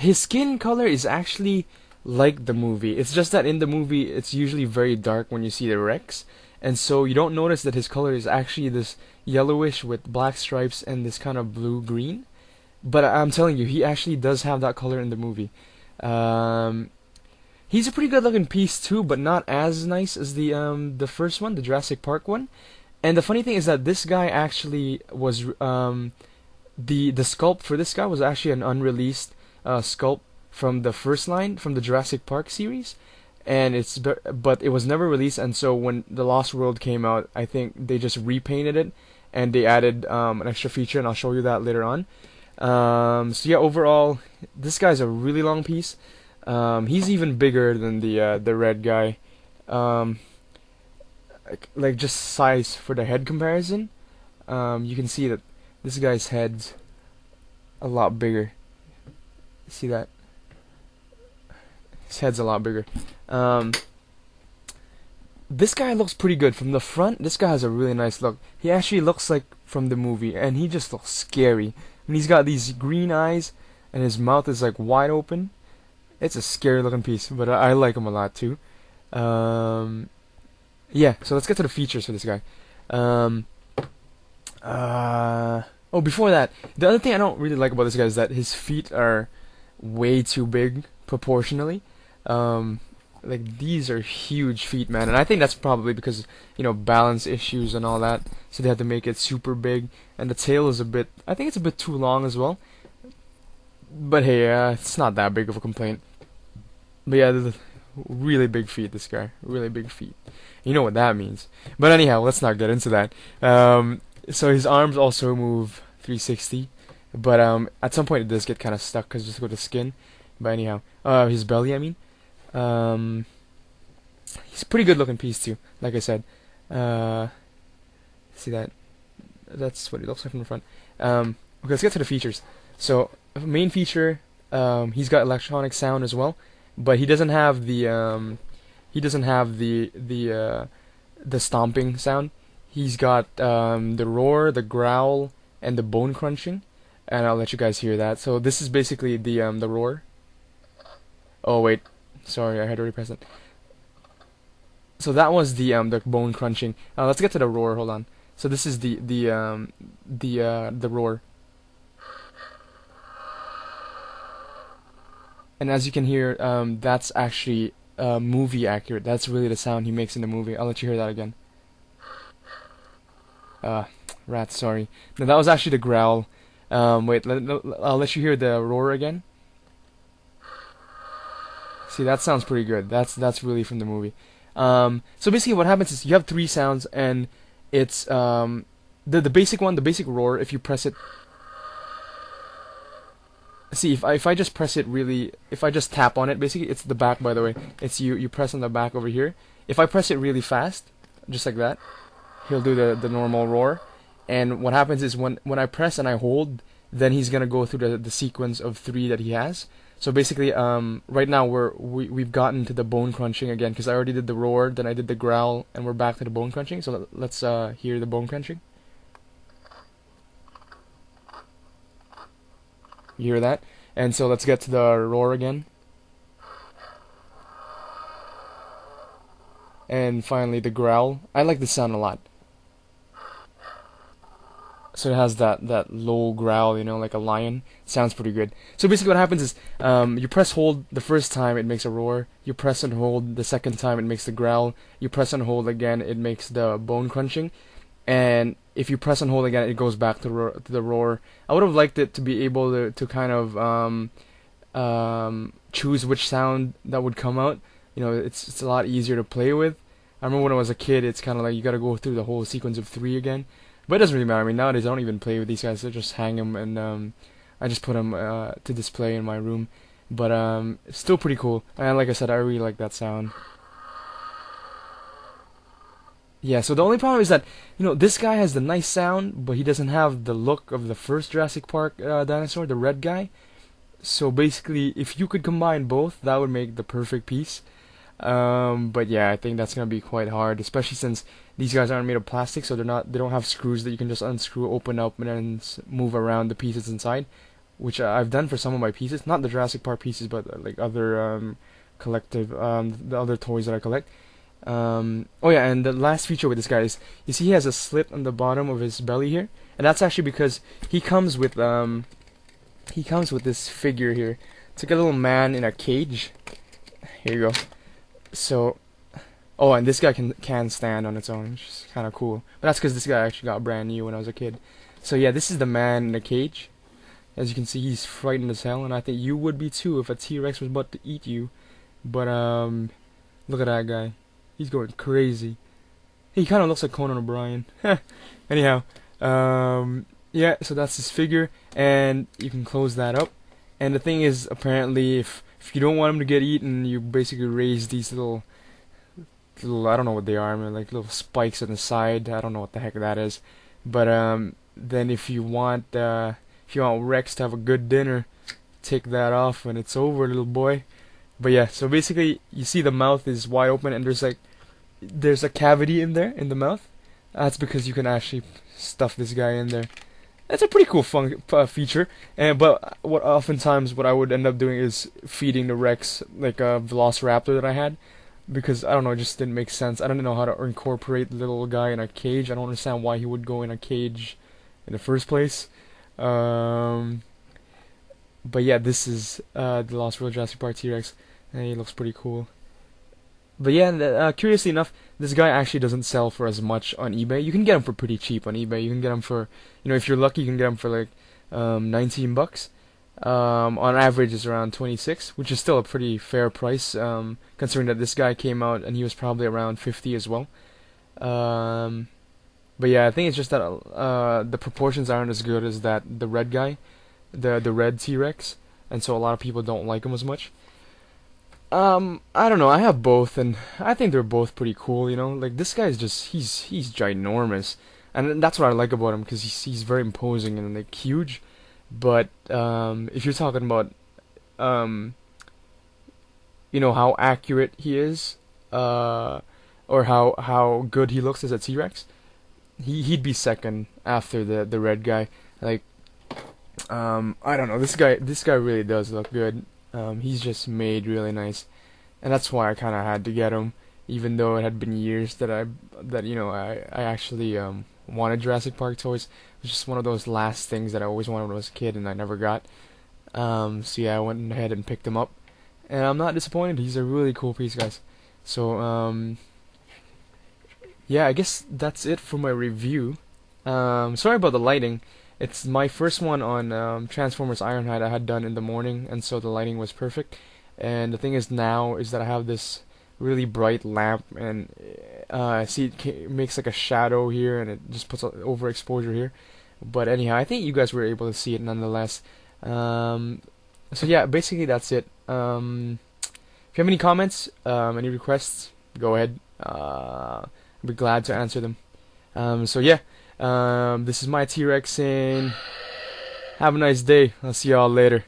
his skin color is actually like the movie. It's just that in the movie it's usually very dark when you see the Rex, and so you don't notice that his color is actually this yellowish with black stripes and this kind of blue green. But I'm telling you, he actually does have that color in the movie. Um, he's a pretty good looking piece too, but not as nice as the first one, the Jurassic Park one. And the funny thing is that this guy actually was the sculpt for this guy was actually an unreleased sculpt from the first line from the Jurassic Park series, and but it was never released. And so when the Lost World came out, I think they just repainted it and they added an extra feature, and I'll show you that later on. So yeah, overall, this guy's a really long piece. He's even bigger than the red guy. Um, like just size for the head comparison, you can see that this guy's head's a lot bigger. See that? His head's a lot bigger. Um, this guy looks pretty good from the front. This guy has a really nice look. He actually looks like from the movie, and he just looks scary. I mean, he's got these green eyes, and his mouth is like wide open. It's a scary looking piece, but I like him a lot too. Um, yeah, so let's get to the features for this guy. Um, oh, before that, the other thing I don't really like about this guy is that his feet are way too big proportionally. Um, like these are huge feet, man, and I think that's probably because balance issues and all that. So they had to make it super big, and the tail is I think it's a bit too long as well. But hey, it's not that big of a complaint. But yeah, really big feet. This guy, really big feet. You know what that means. But anyhow, let's not get into that. So his arms also move 360, but at some point it does get kind of stuck because just with the skin. But anyhow, his belly, I mean. He's a pretty good looking piece too. Like I said, see that? That's what he looks like from the front. Okay, let's get to the features. So main feature, he's got electronic sound as well, but he doesn't have the stomping sound. He's got the roar, the growl, and the bone crunching, and I'll let you guys hear that. So this is basically the roar. Oh wait, sorry, I had already pressed it. So that was the bone crunching. Let's get to the roar. Hold on. So this is the roar, and as you can hear, that's actually movie accurate. That's really the sound he makes in the movie. I'll let you hear that again. Rats. Sorry. No, that was actually the growl. Wait, I'll let you hear the roar again. See, that sounds pretty good. That's really from the movie. So basically, what happens is you have three sounds, and it's the basic one, the basic roar. If you press it, see if I just press it really, if I just tap on it, basically it's the back. By the way, it's you press on the back over here. If I press it really fast, just like that, he'll do the normal roar. And what happens is when I press and I hold, then he's gonna go through the sequence of three that he has. So basically, right now we've gotten to the bone crunching again because I already did the roar, then I did the growl, and we're back to the bone crunching. So let's hear the bone crunching. You hear that? And so let's get to the roar again. And finally the growl. I like this sound a lot. So it has that low growl, like a lion. Sounds pretty good. So basically what happens is you press hold the first time, it makes a roar. You press and hold the second time, it makes the growl. You press and hold again, it makes the bone crunching. And if you press and hold again, it goes back to the roar. I would have liked it to be able to kind of choose which sound that would come out. It's a lot easier to play with. I remember when I was a kid, it's kind of like you got to go through the whole sequence of three again. But it doesn't really matter. I mean, nowadays I don't even play with these guys. I just hang them, and I just put them to display in my room. But it's still pretty cool. And like I said, I really like that sound. Yeah, so the only problem is that, this guy has the nice sound, but he doesn't have the look of the first Jurassic Park dinosaur, the red guy. So basically, if you could combine both, that would make the perfect piece. But yeah, I think that's gonna be quite hard, especially since these guys aren't made of plastic, so they don't have screws that you can just unscrew, open up, and then move around the pieces inside. which I've done for some of my pieces, not the Jurassic Park pieces, but like other collective, the other toys that I collect. Oh yeah, and the last feature with this guy is, you see he has a slit on the bottom of his belly here, and that's actually because he comes with this figure here. It's like a little man in a cage. Here you go. So, oh, and this guy can stand on its own, which is kind of cool. But that's because this guy actually got brand new when I was a kid. So yeah, this is the man in the cage. As you can see, he's frightened as hell, and I think you would be too if a T-Rex was about to eat you. But look at that guy. He's going crazy. He kind of looks like Conan O'Brien. Anyhow, yeah, so that's his figure, and you can close that up. And the thing is, apparently, if you don't want him to get eaten, you basically raise these little I don't know what they are, man, like little spikes on the side. I don't know what the heck that is. But then if you want Rex to have a good dinner, take that off and it's over, little boy. But yeah, so basically you see the mouth is wide open and there's a cavity in there in the mouth. That's because you can actually stuff this guy in there. That's a pretty cool feature. But what I would end up doing is feeding the Rex like a Velociraptor that I had, because I don't know, it just didn't make sense. I don't know how to incorporate the little guy in a cage. I don't understand why he would go in a cage in the first place. But yeah, this is the Lost World Jurassic Park T-Rex, and he looks pretty cool. But yeah, curiously enough, this guy actually doesn't sell for as much on eBay. You can get him for pretty cheap on eBay. You can get him for, if you're lucky, you can get him for like $19. On average, it's around 26, which is still a pretty fair price, considering that this guy came out and he was probably around 50 as well. But yeah, I think it's just that the proportions aren't as good as the red guy, the red T-Rex, and so a lot of people don't like him as much. I don't know. I have both, and I think they're both pretty cool. Like this guy is he's ginormous, and that's what I like about him, because he's very imposing and like huge. But if you're talking about how accurate he is, or how good he looks as a T-Rex, he'd be second after the red guy. Like I don't know. This guy really does look good. He's just made really nice, and that's why I kind of had to get him, even though it had been years that I actually wanted Jurassic Park toys. It was just one of those last things that I always wanted when I was a kid, and I never got. So yeah, I went ahead and picked him up, and I'm not disappointed. He's a really cool piece, guys. So yeah, I guess that's it for my review. Sorry about the lighting. It's my first one on Transformers Ironhide I had done in the morning, and so the lighting was perfect. And the thing is now is that I have this really bright lamp, and see it makes like a shadow here, and it just puts overexposure here. But anyhow, I think you guys were able to see it nonetheless. So yeah, basically that's it. If you have any comments, any requests, go ahead. I'll be glad to answer them. So yeah. This is my T-Rex saying, have a nice day. I'll see y'all later.